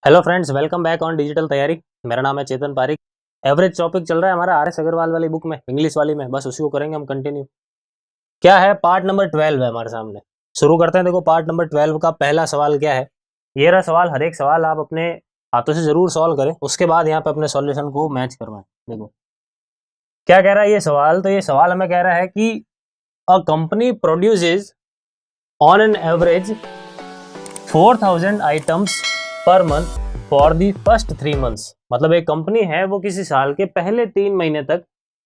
Hello friends, welcome back on digital तैयारी। मेरा नाम है चेतन पारिक। एवरेज टॉपिक चल रहा है हमारा आर एस अग्रवाल वाली बुक में, इंग्लिश वाली में। बस उसी को करेंगे हम कंटिन्यू। क्या है, पार्ट नंबर 12 है हमारे सामने। शुरू करते हैं। देखो, पार्ट नंबर 12 का पहला सवाल क्या है। ये रहा सवाल। हर एक सवाल आप अपने हाथों से जरूर सॉल्व करें, उसके बाद यहाँ पे अपने सॉल्यूशन को मैच करवाएं। देखो क्या कह रहा है ये सवाल। तो ये सवाल हमें कह रहा है कि a company produces on an average 4000 items per month for the first 3 months. मतलब एक कंपनी है, वो किसी साल के पहले 3 महीने तक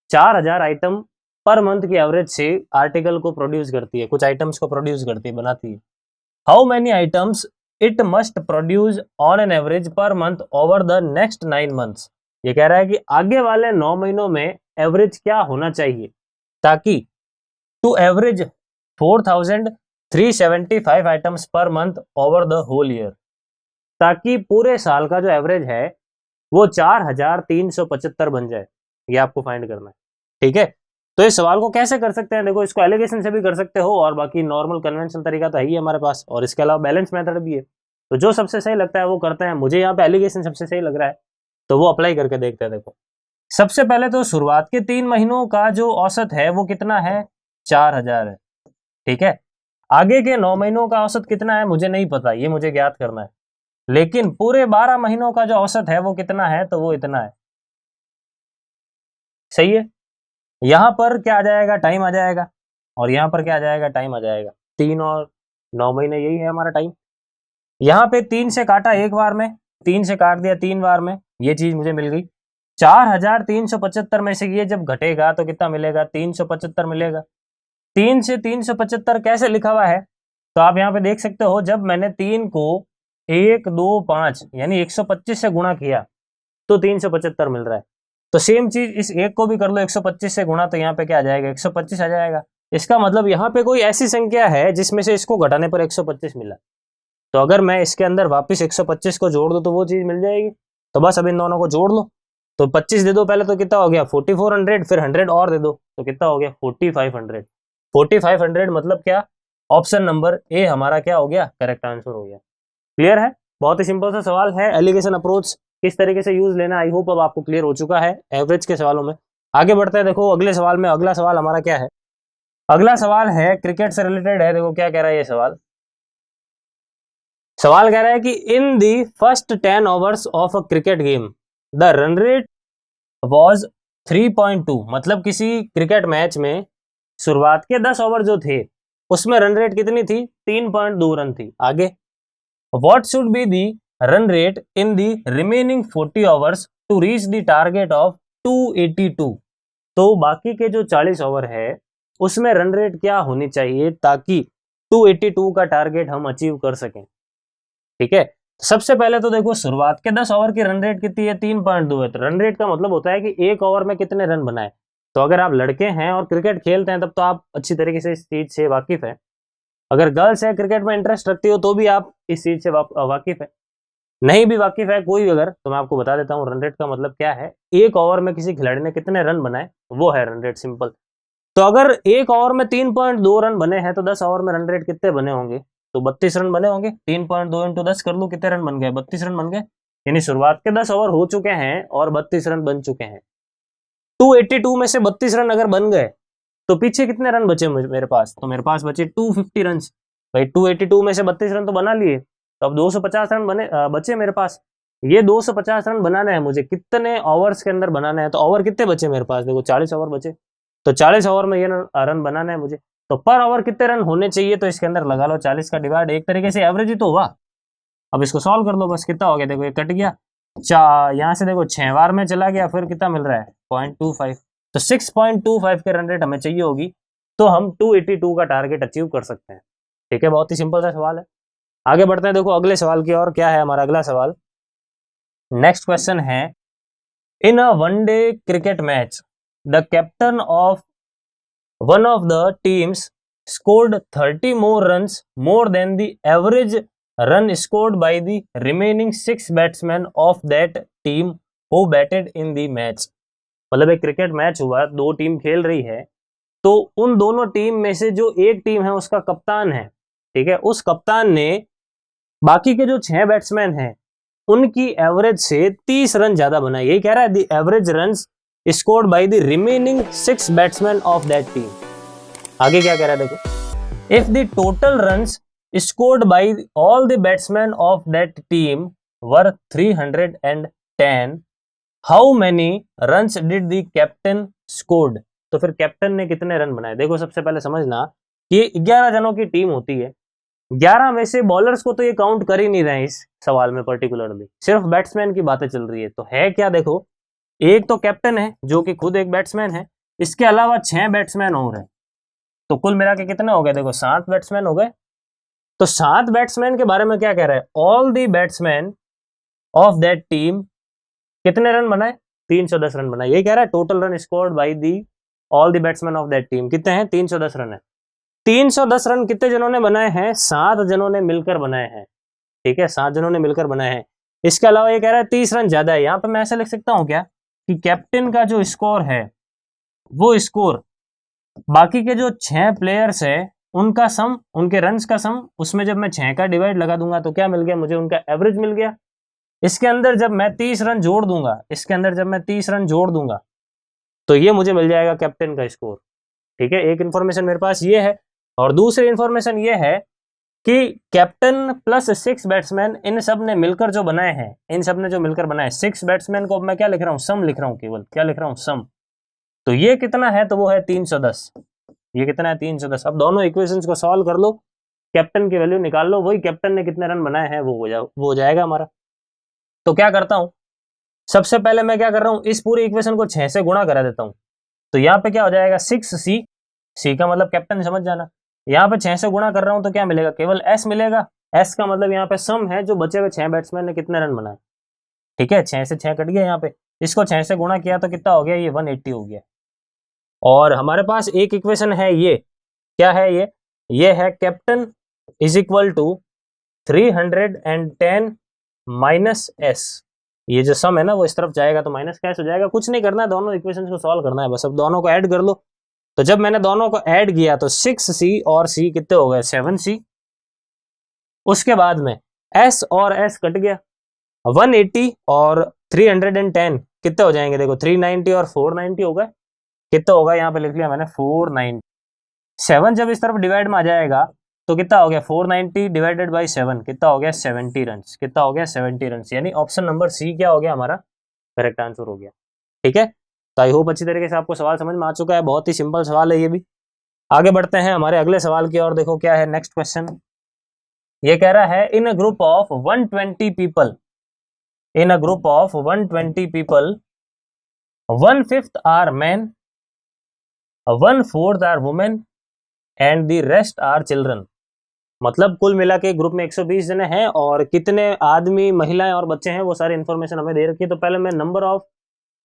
4000 आइटम पर मंथ की एवरेज से आर्टिकल को प्रोड्यूस करती है, कुछ आइटम्स को प्रोड्यूस करती है, बनाती है। How many items it must produce on an average पर month over the next 9 months. ये कह रहा है कि आगे वाले 9 महीनों में एवरेज क्या होना चाहिए ताकि to average 4375 items per month over the whole year, ताकि पूरे साल का जो एवरेज है वो 4375 बन जाए। ये आपको फाइंड करना है, ठीक है। तो इस सवाल को कैसे कर सकते हैं, देखो इसको एलिगेशन से भी कर सकते हो, और बाकी नॉर्मल कन्वेंशनल तरीका तो है ही हमारे पास, और इसके अलावा बैलेंस मेथड भी है। तो जो सबसे सही लगता है वो करते हैं। मुझे यहाँ पे एलिगेशन सबसे सही लग रहा है, तो वो अप्लाई करके देखते हैं। देखो, सबसे पहले तो शुरुआत के 3 महीनों का जो औसत है वो कितना है, 4000 है, ठीक है। आगे के 9 महीनों का औसत कितना है मुझे नहीं पता, ये मुझे ज्ञात करना है। लेकिन पूरे 12 महीनों का जो औसत है वो कितना है, तो वो इतना है। सही है। यहां पर क्या आ जाएगा, टाइम आ जाएगा, और यहां पर क्या आ जाएगा, टाइम आ जाएगा। 3 और 9 महीने, यही है हमारा टाइम। यहां पे 3 से काटा एक बार में, 3 से काट दिया 3 बार में, ये चीज मुझे मिल गई। 4375 में से ये जब घटेगा तो कितना मिलेगा, 375 मिलेगा। 3 से 375 कैसे लिखा हुआ है, तो आप यहाँ पे देख सकते हो, जब मैंने 3 को 1 2 5 यानी 125 से गुणा किया तो 375 मिल रहा है। तो सेम चीज इस एक को भी कर लो 125 से गुणा, तो यहाँ पे क्या आ जाएगा, 125 आ जाएगा। इसका मतलब यहाँ पे कोई ऐसी संख्या है जिसमें से इसको घटाने पर 125 मिला। तो अगर मैं इसके अंदर वापस 125 को जोड़ दूं तो वो चीज मिल जाएगी। तो बस अब इन दोनों को जोड़ लो। तो 25 दे दो पहले, तो कितना हो गया 4400, फिर 100 और दे दो तो कितना हो गया 4500। 4500 मतलब क्या, ऑप्शन नंबर ए हमारा क्या हो गया, करेक्ट आंसर हो गया। क्लियर है। बहुत ही सिंपल सा सवाल है। एलिगेशन अप्रोच किस तरीके से यूज लेना, आई होप अब आपको क्लियर हो चुका है एवरेज के सवालों में। आगे बढ़ते हैं। देखो अगले सवाल में, अगला सवाल हमारा क्या है, अगला सवाल है क्रिकेट से रिलेटेड है। देखो क्या कह रहा है ये सवाल। सवाल कह रहा है कि in the first 10 overs of a cricket game the run rate was 3.2। मतलब किसी क्रिकेट मैच में शुरुआत के 10 ओवर जो थे उसमें रन रेट कितनी थी, 3.2 रन थी। आगे, what should be the run rate in the remaining 40 hours to reach the target of 282। तो बाकी के जो 40 ओवर है उसमें रन रेट क्या होनी चाहिए ताकि 282 का टारगेट हम अचीव कर सकें, ठीक है। सबसे पहले तो देखो, शुरुआत के 10 ओवर की रन रेट कितनी है, 3.2 है। तो रन रेट का मतलब होता है कि एक ओवर में कितने रन बनाए। तो अगर आप लड़के हैं और क्रिकेट खेलते हैं तब तो आप अच्छी तरीके से इस चीज से वाकिफ है। अगर गर्ल्स है, क्रिकेट में इंटरेस्ट रखती हो, तो भी आप इस चीज से वाकिफ है। नहीं भी वाकिफ है कोई अगर, तो मैं आपको बता देता हूँ रन रेट का मतलब क्या है। एक ओवर में किसी खिलाड़ी ने कितने रन बनाए, वो है रन रेट, सिंपल। तो अगर एक ओवर में 3.2 रन बने हैं तो 10 ओवर में रन रेट कितने बने होंगे, तो 32 रन बने होंगे। 3.2 इंटू 10 कर लो, कितने रन बन गए, 32 रन बन गए। यानी शुरुआत के 10 ओवर हो चुके हैं और 32 रन बन चुके हैं। 282 में से 32 रन अगर बन गए तो पीछे कितने रन बचे मेरे पास, तो मेरे पास बचे 250 रन। भाई 282 में से 32 रन तो बना लिए, तो अब 250 रन बचे मेरे पास। ये 250 रन बनाना है मुझे, कितने ओवर्स के अंदर बनाना है, तो ओवर कितने बचे मेरे पास, देखो 40 ओवर बचे। तो 40 ओवर में ये रन बनाना है मुझे। तो पर ओवर कितने रन होने चाहिए, तो इसके अंदर लगा लो 40 का डिवाइड, एक तरीके से एवरेज ही तो हुआ। अब इसको सॉल्व कर लो, बस कितना हो गया, देखो ये कट गया। यहाँ से देखो 6 बार में चला गया, फिर कितना मिल रहा है 0.25। तो 6.25 के रन रेट हमें चाहिए होगी, तो हम 282 का टारगेट अचीव कर सकते हैं, ठीक है। बहुत ही सिंपल सा सवाल है। आगे बढ़ते हैं। देखो अगले सवाल की ओर, क्या है हमारा अगला सवाल। नेक्स्ट क्वेश्चन है, in a one day cricket match the captain of one of the teams scored 30 more runs more than the average run scored by the remaining 6 batsmen of that team who batted in the match। मतलब एक cricket match हुआ, दो team खेल रही है, तो उन दोनों टीम में से जो एक टीम है उसका कप्तान है, ठीक है, उस कप्तान ने बाकी के जो 6 बैट्समैन हैं उनकी एवरेज से 30 रन ज्यादा बनाए। यही कह रहा है the average runs scored by the remaining 6 batsman of that team. आगे क्या कह रहा है देखो, if the total runs scored by all the batsman of that team were 310, how many runs did the captain scored. तो फिर captain ने कितने रन बनाए। देखो सबसे पहले समझना कि 11 जनों की टीम होती है, 11 में से बॉलर्स को तो ये काउंट कर ही नहीं रहे हैं इस सवाल में, पर्टिकुलरली सिर्फ बैट्समैन की बातें चल रही है। तो है क्या, देखो एक तो कैप्टन है जो कि खुद एक बैट्समैन है, इसके अलावा 6 बैट्समैन और हैं, तो कुल मिला के कितने हो गए, देखो 7 बैट्समैन हो गए। तो 7 बैट्समैन के बारे में क्या कह रहा है, all the batsman of that team कितने रन बनाए, 310 रन बनाए। यही कह रहा है total run scored by the all the batsman of that team कितने हैं, 310 रन है। 310 रन कितने जनों ने बनाए हैं, 7 जनों ने मिलकर बनाए हैं। ठीक है, 7 जनों ने मिलकर बनाए हैं। इसके अलावा ये कह रहा है 30 रन ज्यादा है। यहां पर मैं ऐसा लिख सकता हूं क्या कि कैप्टन का जो स्कोर है वो स्कोर बाकी के जो 6 प्लेयर्स है उनका सम, उनके रन्स का सम, उसमें जब मैं 6 का डिवाइड लगा दूंगा तो क्या मिल गया मुझे, उनका एवरेज मिल गया। इसके अंदर जब मैं 30 रन जोड़ दूंगा, इसके अंदर जब मैं 30 रन जोड़ दूंगा तो ये मुझे मिल जाएगा कैप्टन का स्कोर। ठीक है, एक इंफॉर्मेशन मेरे पास ये है। और दूसरी इंफॉर्मेशन ये है कि कैप्टन प्लस 6 बैट्समैन इन सब ने मिलकर जो बनाए हैं, इन सब ने जो मिलकर बनाए 6 बैट्समैन को मैं क्या लिख रहा हूं, सम लिख रहा हूं, केवल क्या लिख रहा हूं, सम। तो ये कितना है, तो वो है 310। ये कितना है, 310। अब दोनों इक्वेशंस को सॉल्व कर लो, कैप्टन की वैल्यू निकाल लो, वही कैप्टन ने कितने रन बनाए हैं वो हो जाएगा हमारा। तो क्या करता हूं, सबसे पहले मैं क्या कर रहा हूं, इस पूरी इक्वेशन को 6 से गुणा करा देता हूं। तो यहाँ पे क्या हो जाएगा, 6C, सी का मतलब कैप्टन, समझ जाना। यहाँ पे 6 से गुणा कर रहा हूं तो क्या मिलेगा, केवल S मिलेगा। S का मतलब यहाँ पे सम है जो बचे हुए 6 बैट्समैन ने कितने रन बनाए। ठीक है, 6 से 6 कट गया यहाँ पे, इसको 6 से गुणा किया तो कितना हो गया, ये 180 हो गया। और हमारे पास एक इक्वेशन है, ये क्या है, ये है captain is equal to 310 minus S। ये जो सम है ना वो इस तरफ जाएगा तो माइनस का S हो जाएगा। कुछ नहीं करना है, दोनों इक्वेशंस को सॉल्व करना है बस। अब दोनों को ऐड कर लो। तो जब मैंने दोनों को ऐड किया तो 6C और C कितने हो गए, 7C। उसके बाद में S और S कट गया, 180 और 310 कितने हो जाएंगे, देखो 390 और 490 हो गए। कितना होगा, यहाँ पे लिख लिया मैंने 490। 7 जब इस तरफ डिवाइड में आ जाएगा तो कितना हो गया, 490 डिवाइडेड बाई 7 कितना हो गया, 70 रन। कितना हो गया, 70 रन। यानी ऑप्शन नंबर C क्या हो गया, हमारा करेक्ट आंसर हो गया। ठीक है, तो आई होप अच्छी तरीके से आपको सवाल समझ में आ चुका है। बहुत ही सिंपल सवाल है ये भी। आगे बढ़ते हैं हमारे अगले सवाल की ओर। देखो क्या है नेक्स्ट क्वेश्चन। ये कह रहा है in a group of 120 people, in a group of 120 people 1/5 are man, 1/4 are women and the rest are children. मतलब कुल मिला के ग्रुप में 120 जने हैं और कितने आदमी, महिलाएं और बच्चे हैं वो सारी इंफॉर्मेशन हमें दे रखी है। तो पहले मैं number of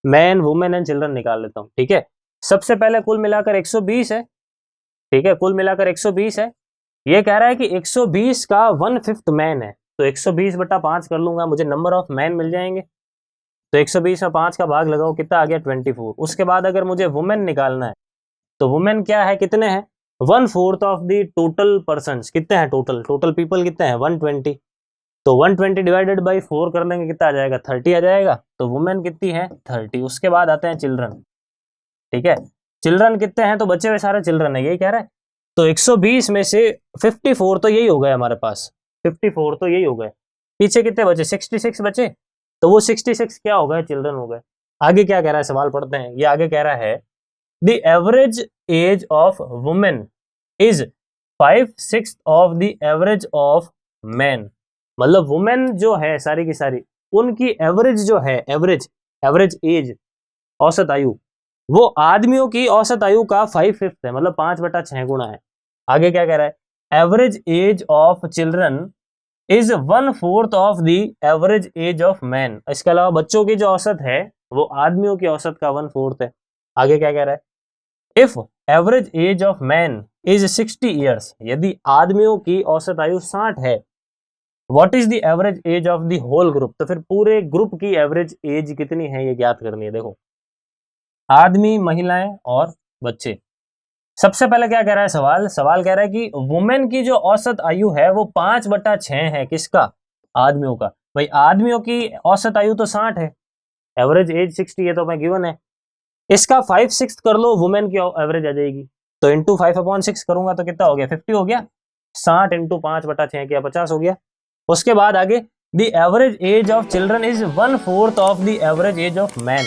man, women and children निकाल लेता हूं। ठीक है, सबसे पहले कुल मिलाकर 120 है। ठीक है, कुल मिलाकर 120 है। ये कह रहा है कि 120 का 1/5 मैन है, तो 120 बटा 5 कर लूंगा, मुझे नंबर ऑफ मैन मिल जाएंगे। तो 120 में 5 का भाग लगाओ, कितना आ गया, 24। उसके बाद अगर मुझे वुमेन निकालना है तो वुमेन क्या है, कितने हैं, 1/4 ऑफ द टोटल पर्सन। कितने हैं टोटल पीपल कितने हैं, 120। तो 120 डिवाइडेड बाई 4 कर लेंगे, कितना आ जाएगा, 30 आ जाएगा। तो वुमेन कितनी है, 30। उसके बाद आते हैं चिल्ड्रन। ठीक है, चिल्ड्रन कितने हैं, तो बचे हुए सारे चिल्ड्रन है, यही कह रहा है। तो 120 में से 54 तो यही हो गए हमारे पास, 54 तो यही हो गए। पीछे कितने बचे, 66 बचे। तो वो 66 क्या हो गए, चिल्ड्रन हो गए। आगे क्या कह रहा है, सवाल पढ़ते हैं। ये आगे कह रहा है the average age of women is 5/6 of the average of man. मतलब वुमेन जो है सारी की सारी, उनकी एवरेज जो है, एवरेज एज, औसत आयु, वो आदमियों की औसत आयु का 5/5 है, मतलब 5/6 गुना है। आगे क्या कह रहा है, average age of children is 1/4 of the average age of man. इसके अलावा बच्चों की जो औसत है वो आदमियों की औसत का 1/4 है। आगे क्या कह रहा है, if average age of man is 60 years, यदि आदमियों की औसत आयु 60 है, what is the average age of the whole group. तो फिर पूरे ग्रुप की एवरेज एज कितनी है ये ज्ञात करनी है। देखो आदमी, महिलाएं और बच्चे। सबसे पहले क्या कह रहा है सवाल कह रहा है कि वुमेन की जो औसत आयु है वो 5/6 है, किसका, आदमियों का। भाई आदमियों की औसत आयु तो 60 है, एवरेज एज 60 है, तो मैं गिवन है। इसका 5/6 कर लो, वुमेन की एवरेज आ जाएगी, तो इंटू 5/6 करूंगा तो कितना हो गया, 50 हो गया। 60 इंटू 5/6 किया 50 हो गया। उसके बाद आगे the average age of children is 1/4 of the average age of man.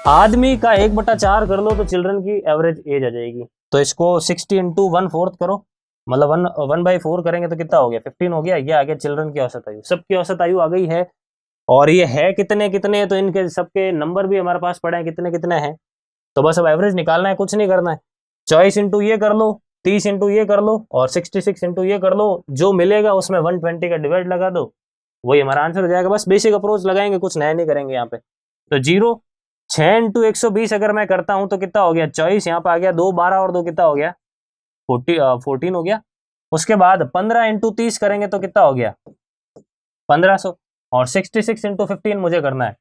आदमी का 1/4 कर लो तो चिल्ड्रन की एवरेज एज आ जाएगी। तो इसको 60 इंटू 1/4 करो, मतलब 1/4 करेंगे तो कितना हो गया, 15 हो गया। ये आ गया चिल्ड्रन की औसत आयु, सबकी औसत आयु आ गई है। और ये है कितने कितने, तो इनके सबके नंबर भी हमारे पास पड़े हैं कितने कितने हैं। तो बस अब एवरेज निकालना है, कुछ नहीं करना है। 24 इंटू ये कर लो, 30 इंटू ये कर लो, और 66 इंटू ये कर लो। जो मिलेगा उसमें 120 का डिवाइड लगा दो, वही हमारा आंसर हो जाएगा। बस बेसिक अप्रोच लगाएंगे, कुछ नया नहीं करेंगे यहाँ पे। तो 0 6 इंटू 120 अगर मैं करता हूं तो कितना हो गया, 24 यहाँ पे आ गया, 2 12 और 2 कितना हो गया, 14 हो गया। उसके बाद 15 इंटू 30 करेंगे तो कितना हो गया, 1500। और 66 इंटू 15 मुझे करना है,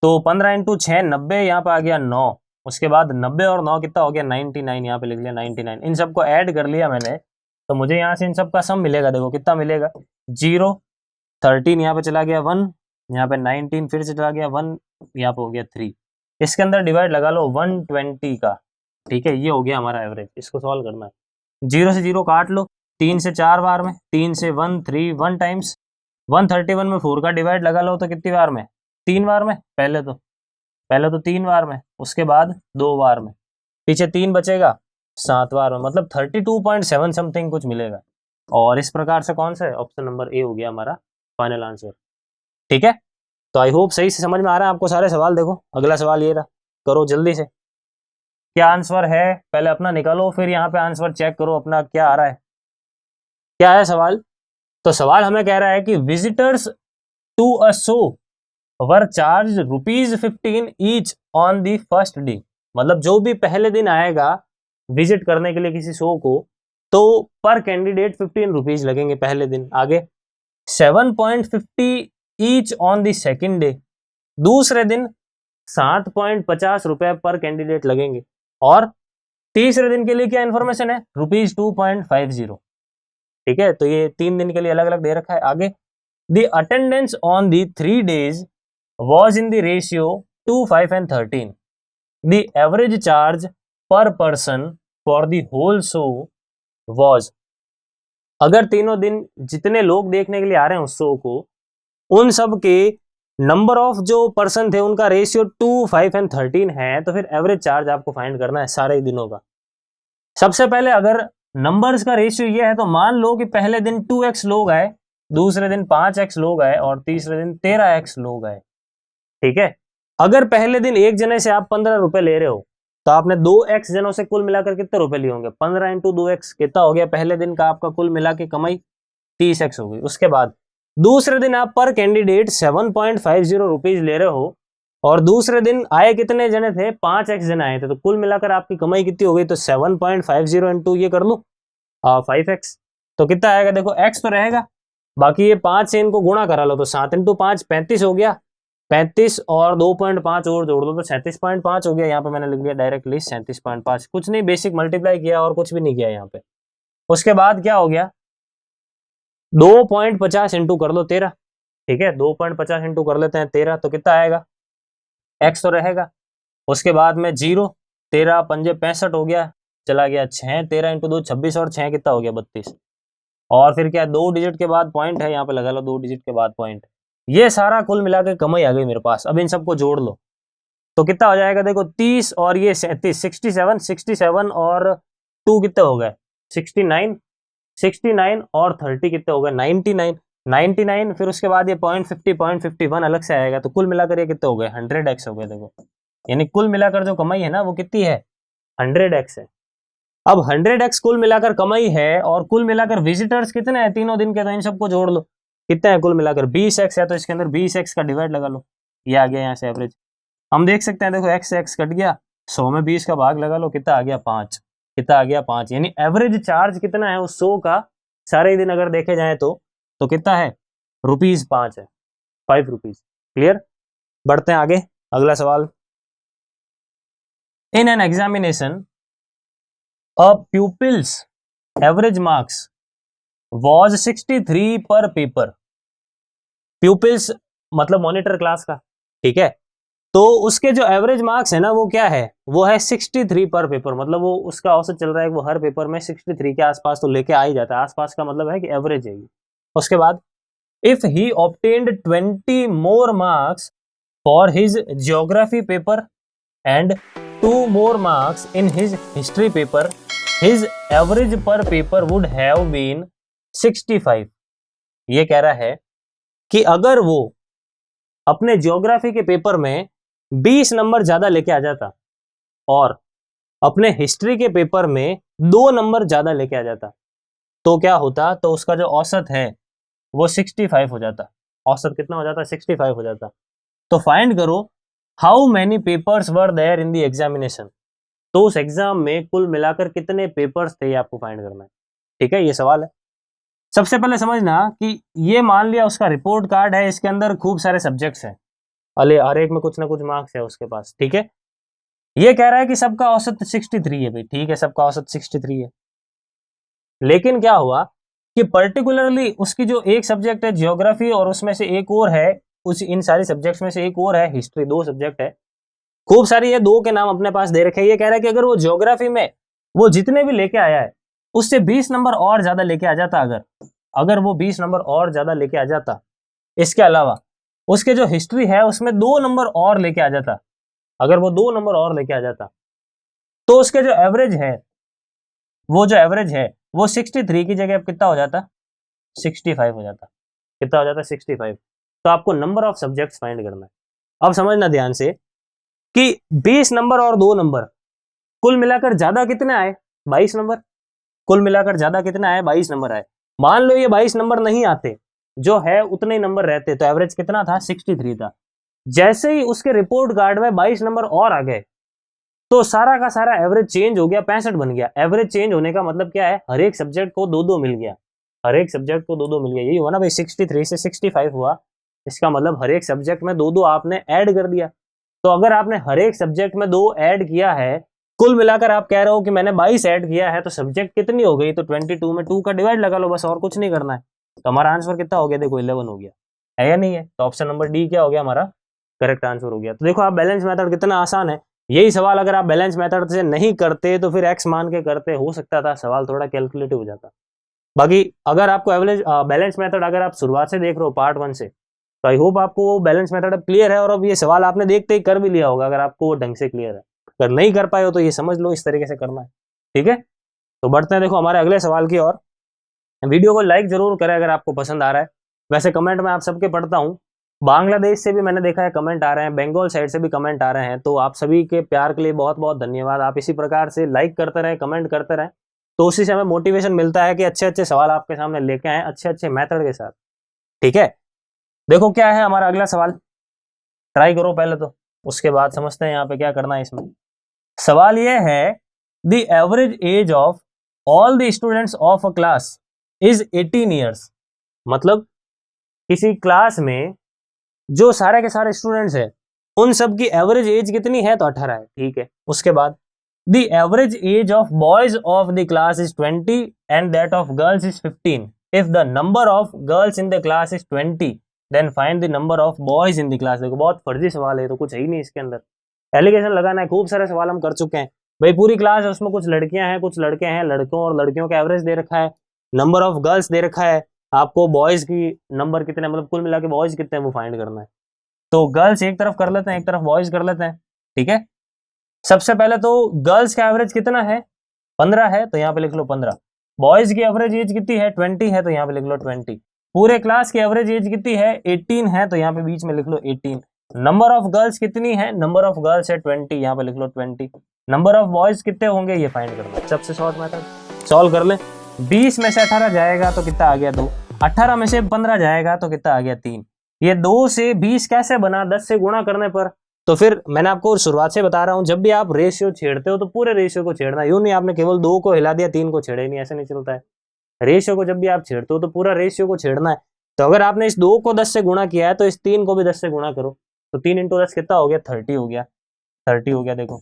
तो 15 इंटू 6 90, यहाँ पे आ गया 9। उसके बाद 90 और 9 कितना हो गया, 99, यहाँ पे लिख लिया 99। इन सबको ऐड कर लिया मैंने, तो मुझे यहाँ से इन सबका सम मिलेगा। देखो कितना मिलेगा, 0 13 यहाँ पे चला गया 1, यहाँ पे 19 फिर से चला गया 1, यहाँ पे हो गया 3। इसके अंदर डिवाइड लगा लो 120 का, ठीक है। ये हो गया हमारा एवरेज। इसको सॉल्व करना है, 0 से 0 काट लो, 3 से 4 बार में, 3 से 1 3 1 टाइम्स 131 में 4 का डिवाइड लगा लो तो कितनी बार में, 3 बार में। पहले तो 3 बार में, उसके बाद 2 बार में, पीछे 3 बचेगा 7 बार में, मतलब 32.7 समथिंग कुछ मिलेगा। और इस प्रकार से कौन सा है, ऑप्शन नंबर ए हो गया हमारा फाइनल आंसर। ठीक है, तो आई होप सही से समझ में आ रहा है आपको सारे सवाल। देखो अगला सवाल ये रहा, करो जल्दी से। क्या आंसर है पहले अपना निकालो, फिर यहाँ पे आंसर चेक करो अपना क्या आ रहा है। क्या है सवाल, तो सवाल हमें कह रहा है कि visitors to a show were charge ₹15 each on the first day. मतलब जो भी पहले दिन आएगा विजिट करने के लिए किसी शो को, तो पर कैंडिडेट 15 रुपीज लगेंगे पहले दिन। आगे 7.50 each on the second day, दूसरे दिन 7.50 रुपए पर कैंडिडेट लगेंगे। और तीसरे दिन के लिए क्या इन्फॉर्मेशन है, ₹2.50। ठीक है, तो ये 3 दिन के लिए अलग अलग दे रखा है। आगे the attendance on the 3 days was in the ratio 2 5 and 13. The average charge per person for the whole show was, अगर तीनों दिन जितने लोग देखने के लिए आ रहे हैं उस शो को, उन सब के नंबर ऑफ जो पर्सन थे उनका रेशियो 2 5 and 13 है, तो फिर एवरेज चार्ज आपको फाइंड करना है सारे दिनों का। सबसे पहले अगर नंबर्स का रेशियो ये है, तो मान लो कि पहले दिन 2x लोग आए, दूसरे दिन 5x लोग आए, और तीसरे दिन 13x लोग आए। ठीक है, अगर पहले दिन एक जने से आप 15 रुपए ले रहे हो, तो आपने 2x जनों से कुल मिलाकर कितने रुपए लिए होंगे, 15 इंटू 2x कितना हो गया, पहले दिन का आपका कुल मिला के कमाई 30x हो गई। उसके बाद दूसरे दिन आप पर कैंडिडेट 7.50 रुपीज ले रहे हो, और दूसरे दिन आए कितने जने थे, 5x जने आए थे, तो कुल मिलाकर आपकी कमाई कितनी हो गई, तो 7.50 इंटू ये कर लो 5x, तो कितना आएगा, देखो x तो रहेगा, बाकी ये 5 से इनको गुणा करा लो, तो 7 इंटू 5 35 हो गया, 35 और 2.5 और जोड़ दो तो 37.5 हो गया। यहाँ पे मैंने लिख लिया डायरेक्टली 37.5, कुछ नहीं, बेसिक मल्टीप्लाई किया और कुछ भी नहीं किया यहाँ पे। उसके बाद क्या हो गया, 2.50 इंटू कर लो 13। ठीक है, 2.50 इंटू कर लेते हैं 13, तो कितना आएगा, x तो रहेगा। उसके बाद में 0, 13 पंजे 65 हो गया, चला गया 6, 13 इंटू 2 26, और 6 कितना हो गया 32। और फिर क्या, 2 डिजिट के बाद पॉइंट है, यहाँ पे लगा लो 2 डिजिट के बाद पॉइंट। ये सारा कुल मिला के कमाई आ गई मेरे पास। अब इन सबको जोड़ लो तो कितना हो जाएगा, देखो 30 और ये 37, 67 और 2 कितने हो गए, 69, 69 और 30 कितने हो गए, 99, 99। फिर उसके बाद ये 0.50 अलग से आएगा, तो कुल मिलाकर ये कितने हो गए, 100x हो गए। देखो यानी कुल मिलाकर जो कमाई है ना वो कितनी है, 100x है। अब 100x कुल मिलाकर कमाई है, और कुल मिलाकर विजिटर्स कितने हैं तीनों दिन के, तो इन सबको जोड़ लो कितने हैं कुल मिलाकर, 20x है, तो इसके अंदर 20x का डिवाइड लगा लो, ये आ गया यहाँ से एवरेज। हम देख सकते हैं, देखो x से x कट गया, 100 में 20 का भाग लगा लो, कितना आ गया 5, कितना आ गया 5। यानी एवरेज चार्ज कितना है उस 100 का सारे दिन अगर देखे जाए तो कितना है, ₹5 है, 5 रुपीज। क्लियर, बढ़ते हैं आगे, अगला सवाल। In an examination a pupil's average marks was 63 per paper. Pupils मतलब मॉनिटर क्लास का, ठीक है। तो उसके जो एवरेज मार्क्स है ना वो क्या है, वो है 63 पर पेपर, मतलब वो उसका औसत चल रहा है वो हर पेपर में 63 के आसपास तो लेके आ ही जाता है, आसपास का मतलब है कि एवरेज है ये। उसके बाद if he obtained 20 more marks for his geography paper and 2 more marks in his history paper, his average per paper would have been 65। ये कह रहा है कि अगर वो अपने ज्योग्राफी के पेपर में 20 नंबर ज्यादा लेके आ जाता और अपने हिस्ट्री के पेपर में 2 नंबर ज्यादा लेके आ जाता तो क्या होता, तो उसका जो औसत है वो 65 हो जाता। औसत कितना हो जाता, 65 हो जाता। तो फाइंड करो how many papers were there in the examination, तो उस एग्जाम में कुल मिलाकर कितने पेपर्स थे ये आपको फाइंड करना है, ठीक है, ये सवाल है। सबसे पहले समझना कि ये मान लिया उसका रिपोर्ट कार्ड है, इसके अंदर खूब सारे सब्जेक्ट्स हैं, अले हर एक में कुछ ना कुछ मार्क्स है उसके पास, ठीक है। ये कह रहा है कि सबका औसत 63 है भाई, ठीक है, सबका औसत 63 है। लेकिन क्या हुआ कि पर्टिकुलरली उसकी जो एक सब्जेक्ट है ज्योग्राफी और उसमें से एक और है, उस इन सारी सब्जेक्ट्स में से एक और है हिस्ट्री, 2 सब्जेक्ट है, खूब सारी है, 2 के नाम अपने पास दे रखे हैं। ये कह रहा है कि अगर वो ज्योग्राफी में वो जितने भी लेके आया है उससे 20 नंबर और ज्यादा लेके आ जाता, अगर अगर वो 20 नंबर और ज्यादा लेके आ जाता, इसके अलावा उसके जो हिस्ट्री है उसमें 2 नंबर और लेके आ जाता, अगर वो 2 नंबर और लेके आ जाता तो उसके जो एवरेज है वो जो एवरेज है वो 63 की जगह अब कितना हो जाता, 65 हो जाता। कितना हो जाता, 65। तो आपको नंबर ऑफ सब्जेक्ट्स फाइंड करना है। अब समझना ध्यान से कि 20 नंबर और 2 नंबर कुल मिलाकर ज्यादा कितने आए, 22 नंबर। कुल मिलाकर ज्यादा कितने आए, 22 नंबर आए। मान लो ये 22 नंबर नहीं आते, जो है उतने ही नंबर रहते, तो एवरेज कितना था, 63 था। जैसे ही उसके रिपोर्ट कार्ड में 22 नंबर और आ गए तो सारा का सारा एवरेज चेंज हो गया, 65 बन गया। एवरेज चेंज होने का मतलब क्या है, हर एक सब्जेक्ट को 2-2 मिल गया, हर एक सब्जेक्ट को 2-2 मिल गया। यही हुआ ना भाई, 63 से 65 हुआ, इसका मतलब हर एक सब्जेक्ट में 2-2 आपने ऐड कर दिया। तो अगर आपने हर एक सब्जेक्ट में 2 ऐड किया है, कुल मिलाकर आप कह रहे हो कि मैंने 22 ऐड किया है, तो सब्जेक्ट कितनी हो गई, तो 22 में 2 का डिवाइड लगा लो बस, और कुछ नहीं करना है। तो हमारा आंसर कितना हो गया, देखो 11 हो गया, है या नहीं है। तो ऑप्शन नंबर डी क्या हो गया हमारा, करेक्ट आंसर हो गया। तो देखो आप बैलेंस मेथड कितना आसान है। यही सवाल अगर आप बैलेंस मेथड से नहीं करते तो फिर एक्स मान के करते, हो सकता था सवाल थोड़ा कैलकुलेटिव हो जाता। बाकी अगर आपको एवरेज बैलेंस मेथड अगर आप शुरुआत से देख रहे हो पार्ट 1 से, तो आई होप आपको वो बैलेंस मेथड अब क्लियर है, और अब ये सवाल आपने देखते ही कर भी लिया होगा अगर आपको वो ढंग से क्लियर है। अगर नहीं कर पाए हो तो ये समझ लो इस तरीके से करना है, ठीक है। तो बढ़ते हैं देखो हमारे अगले सवाल की ओर। वीडियो को लाइक जरूर करें अगर आपको पसंद आ रहा है। वैसे कमेंट में आप सबके पढ़ता हूँ, बांग्लादेश से भी मैंने देखा है कमेंट आ रहे हैं, बंगाल साइड से भी कमेंट आ रहे हैं, तो आप सभी के प्यार के लिए बहुत बहुत धन्यवाद। आप इसी प्रकार से लाइक करते रहें, कमेंट करते रहें, तो उसी से हमें मोटिवेशन मिलता है कि अच्छे अच्छे सवाल आपके सामने लेके आए अच्छे अच्छे मेथड के साथ, ठीक है। देखो क्या है हमारा अगला सवाल, ट्राई करो पहले तो, उसके बाद समझते हैं यहाँ पे क्या करना है। इसमें सवाल यह है, the average age of all the students of a class is 18 years. मतलब किसी क्लास में जो सारे के सारे स्टूडेंट्स हैं उन सब की एवरेज एज कितनी है, तो 18 है, ठीक है। उसके बाद the average age of boys of the class is 20 and that of girls is 15। If the number of girls in the class is 20 then find the number of boys in the class. देखो बहुत फर्जी सवाल है, तो कुछ है ही नहीं इसके अंदर, एलिगेशन लगाना है। खूब सारे सवाल हम कर चुके हैं भाई, पूरी क्लास है उसमें कुछ लड़कियां हैं कुछ लड़के हैं, लड़कों और लड़कियों का एवरेज दे रखा है, नंबर ऑफ गर्ल्स दे रखा है, आपको बॉयज की नंबर कितने मतलब कुल मिला के बॉयज कितने हैं वो फाइंड करना है। तो गर्ल्स एक तरफ कर लेते हैं, एक तरफ बॉयज कर लेते हैं, ठीक है। सबसे पहले तो गर्ल्स का एवरेज कितना है, 15 है, तो यहाँ पे लिख लो 15। बॉयज की एवरेज एज कितनी है, 20 है, तो यहाँ पे लिख लो 20। पूरे क्लास की एवरेज एज कितनी है, 18 है, तो यहाँ पे बीच में लिख लो 18। नंबर ऑफ गर्ल्स कितनी है, नंबर ऑफ गर्ल्स है 20, यहाँ पे लिख लो 20। नंबर ऑफ बॉयज कितने होंगे ये फाइंड करना, सबसे शॉर्ट मेथड सॉल्व कर ले। 20 में से 18 जाएगा तो कितना आ गया 2, 18 में से 15 जाएगा तो कितना आ गया 3। ये 2 से 20 कैसे बना, 10 से गुणा करने पर। तो फिर मैंने आपको शुरुआत से बता रहा हूं, जब भी आप रेशियो छेड़ते हो तो पूरे रेशियो को छेड़ना, यूं नहीं आपने केवल 2 को हिला दिया 3 को छेड़े नहीं, ऐसे नहीं चलता है। रेशियो को जब भी आप छेड़ते हो तो पूरा रेशियो को छेड़ना है। तो अगर आपने इस 2 को 10 से गुणा किया है तो इस 3 को भी 10 से गुणा करो, तो 3 × 10 कितना हो गया, 30 हो गया, 30 हो गया। देखो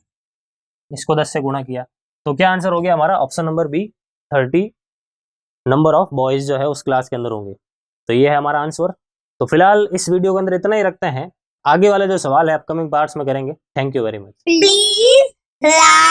इसको 10 से गुणा किया तो क्या आंसर हो गया हमारा, option number B, 30 number of boys जो है उस क्लास के अंदर होंगे। तो ये है हमारा आंसर। तो फिलहाल इस वीडियो के अंदर इतना ही रखते हैं, आगे वाले जो सवाल है अपकमिंग पार्ट्स में करेंगे। Thank you very much. Please like